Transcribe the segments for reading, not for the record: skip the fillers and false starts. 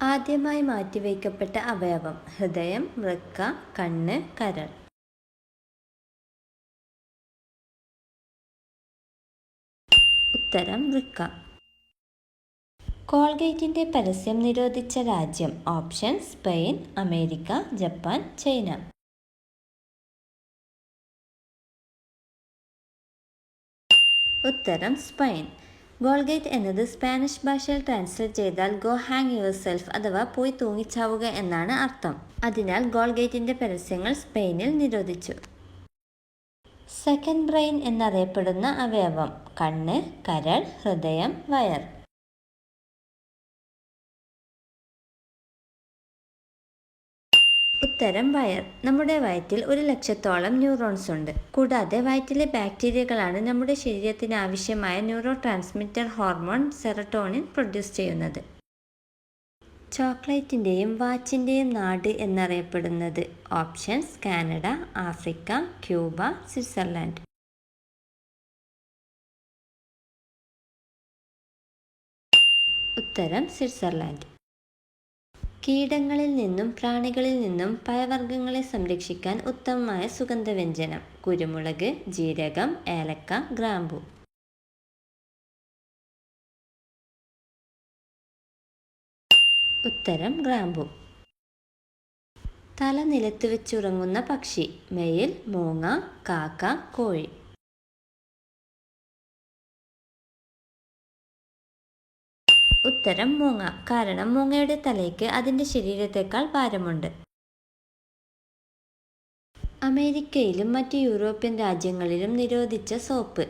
ആദ്യമായി മാറ്റിവയ്ക്കപ്പെട്ട അവയവം: ഹൃദയം, വൃക്ക, കണ്ണ്, കരൾ. ഉത്തരം വൃക്ക. കോൾഗേറ്റിന്റെ പരസ്യം നിരോധിച്ച രാജ്യം: option: Spain, America, Japan, China. ഉത്തരം സ്പെയിൻ. ഗോൾഗേറ്റ് എന്നത് സ്പാനിഷ് ഭാഷയിൽ ട്രാൻസ്ലേറ്റ് ചെയ്താൽ ഗോ ഹാങ് യുവർ സെൽഫ് അഥവാ പോയി തൂങ്ങിച്ചാവുക എന്നാണ് അർത്ഥം. അതിനാൽ ഗോൾഗേറ്റിന്റെ പരസ്യങ്ങൾ സ്പെയിനിൽ നിരോധിച്ചു. സെക്കൻഡ് ബ്രെയിൻ എന്നറിയപ്പെടുന്ന അവയവം: കണ്ണ്, കരൾ, ഹൃദയം, വയർ. ഉത്തരം വയർ. നമ്മുടെ വയറ്റിൽ 1,00,000-ഓളം ന്യൂറോൺസ് ഉണ്ട്. കൂടാതെ വയറ്റിലെ ബാക്ടീരിയകളാണ് നമ്മുടെ ശരീരത്തിന് ആവശ്യമായ neuro transmitter hormone serotonin produce ചെയ്യുന്നത്. ചോക്ലേറ്റിന്റെയും വാച്ചിന്റെയും നാട് എന്നറിയപ്പെടുന്നത്: options: Canada, Africa, Cuba, Switzerland. ഉത്തരം സ്വിറ്റ്സർലൻഡ്. കീടങ്ങളിൽ നിന്നും പ്രാണികളിൽ നിന്നും പഴവർഗ്ഗങ്ങളെ സംരക്ഷിക്കാൻ ഉത്തമമായ സുഗന്ധവ്യഞ്ജനം: കുരുമുളക്, ജീരകം, ഏലക്ക, ഗ്രാമ്പു. ഉത്തരം ഗ്രാമ്പു. തല നിലത്ത് വെച്ചുറങ്ങുന്ന പക്ഷി: മയിൽ, മൂങ്ങ, കാക്ക, കോഴി. ഉത്തരം മൂങ്ങ. കാരണം മൂങ്ങയുടെ തലയ്ക്ക് അതിന്റെ ശരീരത്തേക്കാൾ ഭാരമുണ്ട്. അമേരിക്കയിലും മറ്റ് യൂറോപ്യൻ രാജ്യങ്ങളിലും നിരോധിച്ച soap: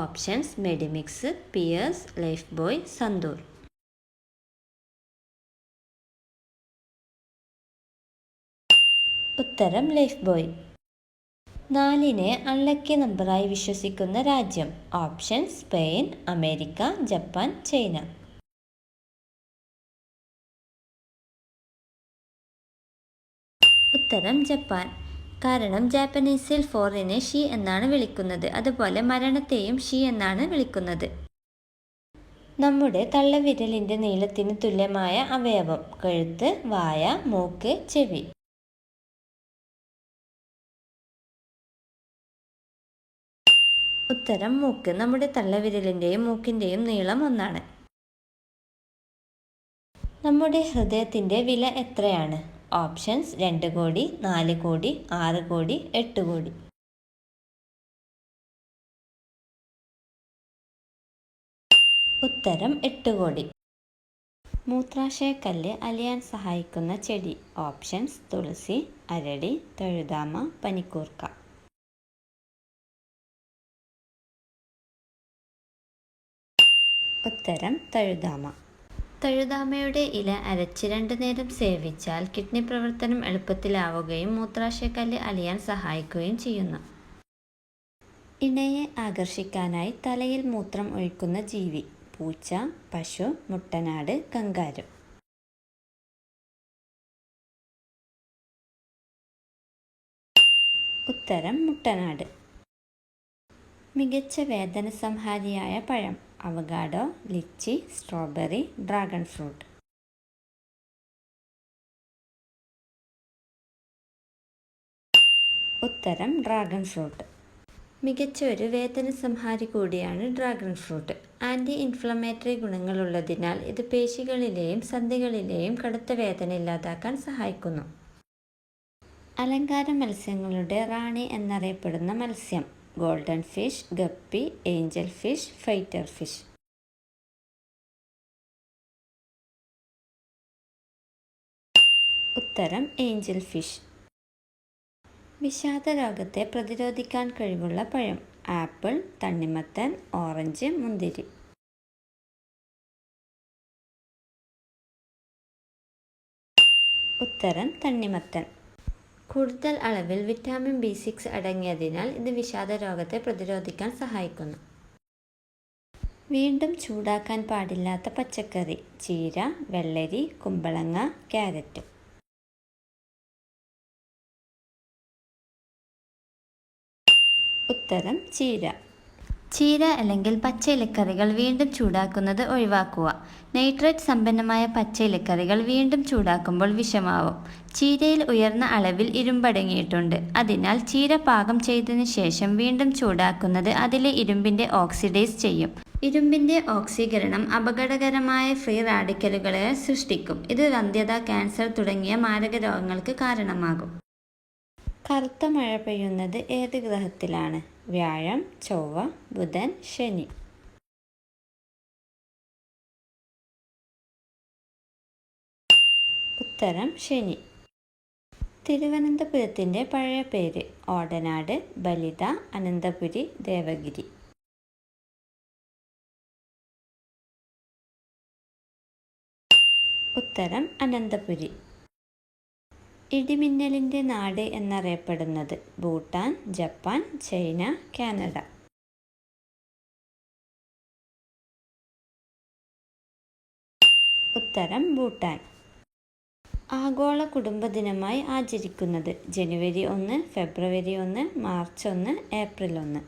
options: Medimix, Pears, Lifebuoy, Santoor. ഉത്തരം ലൈഫ് ബോയ്. 4-നെ അൺലക്കി നമ്പറായി വിശ്വസിക്കുന്ന രാജ്യം: option: Spain, America, Japan, China. ഉത്തരം ജപ്പാൻ. കാരണം ജാപ്പനീസിൽ 4-നെ ഷി എന്നാണ് വിളിക്കുന്നത്. അതുപോലെ മരണത്തെയും ഷി എന്നാണ് വിളിക്കുന്നത്. നമ്മുടെ തള്ളവിരലിന്റെ നീളത്തിന് തുല്യമായ അവയവം: കഴുത്ത്, വായ, മൂക്ക്, ചെവി. ഉത്തരം മൂക്ക്. നമ്മുടെ തള്ളവിരലിന്റെയും മൂക്കിന്റെയും നീളം ഒന്നാണ്. നമ്മുടെ ഹൃദയത്തിന്റെ വില എത്രയാണ്? ഓപ്ഷൻസ്: 2 കോടി, 4 കോടി, 6 കോടി, 8 കോടി. ഉത്തരം 8 കോടി. മൂത്രാശയക്കല്ല് അലിയാൻ സഹായിക്കുന്ന ചെടി: ഓപ്ഷൻസ്: തുളസി, അരളി, തഴുതാമ, പനിക്കൂർക്ക. ഉത്തരം തഴുതാമ. തഴുതാമയുടെ ഇല അരച്ച് 2 നേരം സേവിച്ചാൽ കിഡ്നി പ്രവർത്തനം എളുപ്പത്തിലാവുകയും മൂത്രാശയക്കല്ല് അലിയാൻ സഹായിക്കുകയും ചെയ്യുന്നു. ഇണയെ ആകർഷിക്കാനായി തലയിൽ മൂത്രം ഒഴിക്കുന്ന ജീവി: പൂച്ച, പശു, മുട്ടനാട്, കങ്കാരു. ഉത്തരം മുട്ടനാട്. മികച്ച വേദന സംഹാരിയായ പഴം: avocado, litchi, strawberry, dragon fruit. ഉത്തരം ഡ്രാഗൺ ഫ്രൂട്ട്. മികച്ച ഒരു വേദന സംഹാരി കൂടിയാണ് ഡ്രാഗൺ ഫ്രൂട്ട്. ആൻറ്റി ഇൻഫ്ലമേറ്ററി ഗുണങ്ങളുള്ളതിനാൽ ഇത് പേശികളിലെയും സന്ധികളിലെയും കടുത്ത വേദന ഇല്ലാതാക്കാൻ സഹായിക്കുന്നു. അലങ്കാര മത്സ്യങ്ങളുടെ റാണി എന്നറിയപ്പെടുന്ന മത്സ്യം: golden fish, guppy, Angel fish, fighter fish. ഉത്തരം ഏഞ്ചൽ ഫിഷ്. വിഷാദ രോഗത്തെ പ്രതിരോധിക്കാൻ കഴിവുള്ള പഴം: ആപ്പിൾ, തണ്ണിമത്തൻ, ഓറഞ്ച്, മുന്തിരി. ഉത്തരം തണ്ണിമത്തൻ. കൂടുതൽ അളവിൽ വിറ്റാമിൻ B6 അടങ്ങിയതിനാൽ ഇത് വിഷാദ രോഗത്തെ പ്രതിരോധിക്കാൻ സഹായിക്കുന്നു. വീണ്ടും ചൂടാക്കാൻ പാടില്ലാത്ത പച്ചക്കറി: ചീര, വെള്ളരി, കുമ്പളങ്ങ, ക്യാരറ്റ്. ഉത്തരം ചീര. ചീര അല്ലെങ്കിൽ പച്ച ഇലക്കറികൾ വീണ്ടും ചൂടാക്കുന്നത് ഒഴിവാക്കുക. നൈട്രേറ്റ് സമ്പന്നമായ പച്ച ഇലക്കറികൾ വീണ്ടും ചൂടാക്കുമ്പോൾ വിഷമാവും. ചീരയിൽ ഉയർന്ന അളവിൽ ഇരുമ്പടങ്ങിയിട്ടുണ്ട്. അതിനാൽ ചീര പാകം ചെയ്തതിനു ശേഷം വീണ്ടും ചൂടാക്കുന്നത് അതിലെ ഇരുമ്പിൻ്റെ ഓക്സിഡൈസ് ചെയ്യും. ഇരുമ്പിൻ്റെ ഓക്സീകരണം അപകടകരമായ ഫ്രീ റാഡിക്കലുകളെ സൃഷ്ടിക്കും. ഇത് വന്ധ്യത, ക്യാൻസർ തുടങ്ങിയ മാരക രോഗങ്ങൾക്ക് കാരണമാകും. കറുത്ത മഴ പെയ്യുന്നത് ഏത് ഗ്രഹത്തിലാണ്? വ്യാഴം, ചൊവ്വ, ബുധൻ, ശനി. ഉത്തരം ശനി. തിരുവനന്തപുരത്തിൻ്റെ പഴയ പേര്? ഓടനാട്, ബലിത, അനന്തപുരി, ദേവഗിരി. ഉത്തരം അനന്തപുരി. ഇടിമിന്നലിൻ്റെ നാട് എന്നറിയപ്പെടുന്നത്? Bhutan, Japan, China, Canada. ഉത്തരം ഭൂട്ടാൻ. ആഗോള കുടുംബ ദിനമായി ആചരിക്കുന്നത്? ജനുവരി 1, ഫെബ്രുവരി 1, മാർച്ച് 1, ഏപ്രിൽ 1.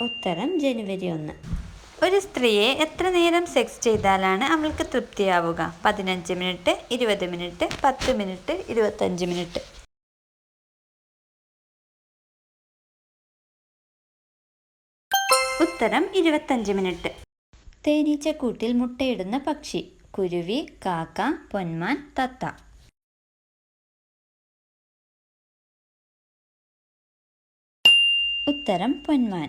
ഉത്തരം ജനുവരി 1. ഒരു സ്ത്രീയെ എത്ര നേരം സെക്സ് ചെയ്താലാണ് അവൾക്ക് തൃപ്തിയാവുക? 15 മിനിറ്റ്, 20 മിനിറ്റ്, 10 മിനിറ്റ്, 25 മിനിറ്റ്. ഉത്തരം 25 മിനിറ്റ്. തേനീച്ചക്കൂട്ടിൽ മുട്ടയിടുന്ന പക്ഷി? കുരുവി, കാക്ക, പൊന്മാൻ, തത്ത. ഉത്തരം പൊന്മാൻ.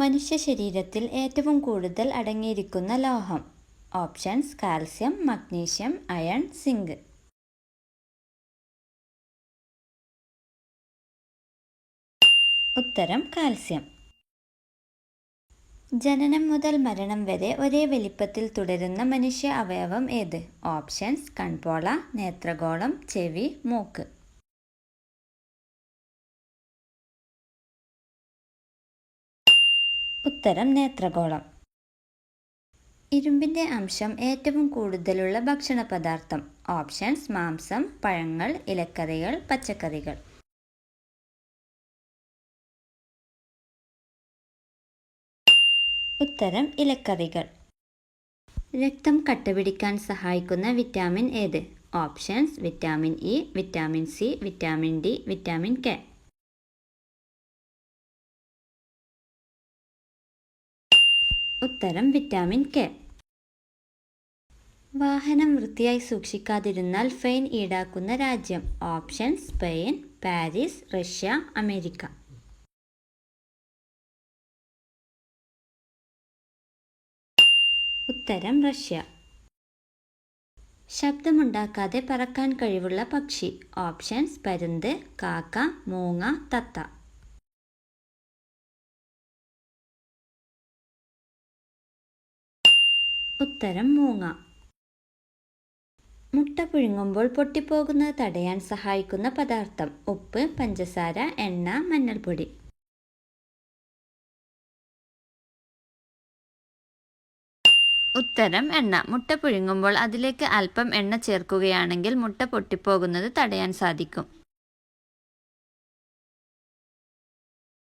മനുഷ്യ ശരീരത്തിൽ ഏറ്റവും കൂടുതൽ അടങ്ങിയിരിക്കുന്ന ലോഹം? Options: calcium, magnesium, iron, zinc. ഉത്തരം കാൽസ്യം. ജനനം മുതൽ മരണം വരെ ഒരേ വലിപ്പത്തിൽ തുടരുന്ന മനുഷ്യ അവയവം ഏത്? ഓപ്ഷൻസ്: കൺപോള, നേത്രഗോളം, ചെവി, മൂക്ക്. ഉത്തരം നേത്രഗോളം. ഇരുമ്പിൻ്റെ അംശം ഏറ്റവും കൂടുതലുള്ള ഭക്ഷണ പദാർത്ഥം? ഓപ്ഷൻസ്: മാംസം, പഴങ്ങൾ, ഇലക്കറികൾ, പച്ചക്കറികൾ. ഉത്തരം ഇലക്കറികൾ. രക്തം കട്ടപിടിക്കാൻ സഹായിക്കുന്ന വിറ്റാമിൻ ഏത്? Options: vitamin E, vitamin C, vitamin D, vitamin K. ഉത്തരം വിറ്റാമിൻ കെ. വാഹനം വൃത്തിയായി സൂക്ഷിക്കാതിരുന്നാൽ ഫൈൻ ഈടാക്കുന്ന രാജ്യം? Options: Spain, Paris, Russia, America. ഉത്തരം റഷ്യ. ശബ്ദമുണ്ടാക്കാതെ പറക്കാൻ കഴിവുള്ള പക്ഷി? ഓപ്ഷൻസ്: പരുന്ത്, കാക്ക, മൂങ്ങ, തത്ത. ഉത്തരം മൂങ്ങ. മുട്ട പുഴുങ്ങുമ്പോൾ പൊട്ടിപ്പോകുന്നത് തടയാൻ സഹായിക്കുന്ന പദാർത്ഥം? ഉപ്പ്, പഞ്ചസാര, എണ്ണ, മഞ്ഞൾപ്പൊടി. ഉത്തരം എണ്ണ. മുട്ട പുഴുങ്ങുമ്പോൾ അതിലേക്ക് അല്പം എണ്ണ ചേർക്കുകയാണെങ്കിൽ മുട്ട പൊട്ടിപ്പോകുന്നത് തടയാൻ സാധിക്കും.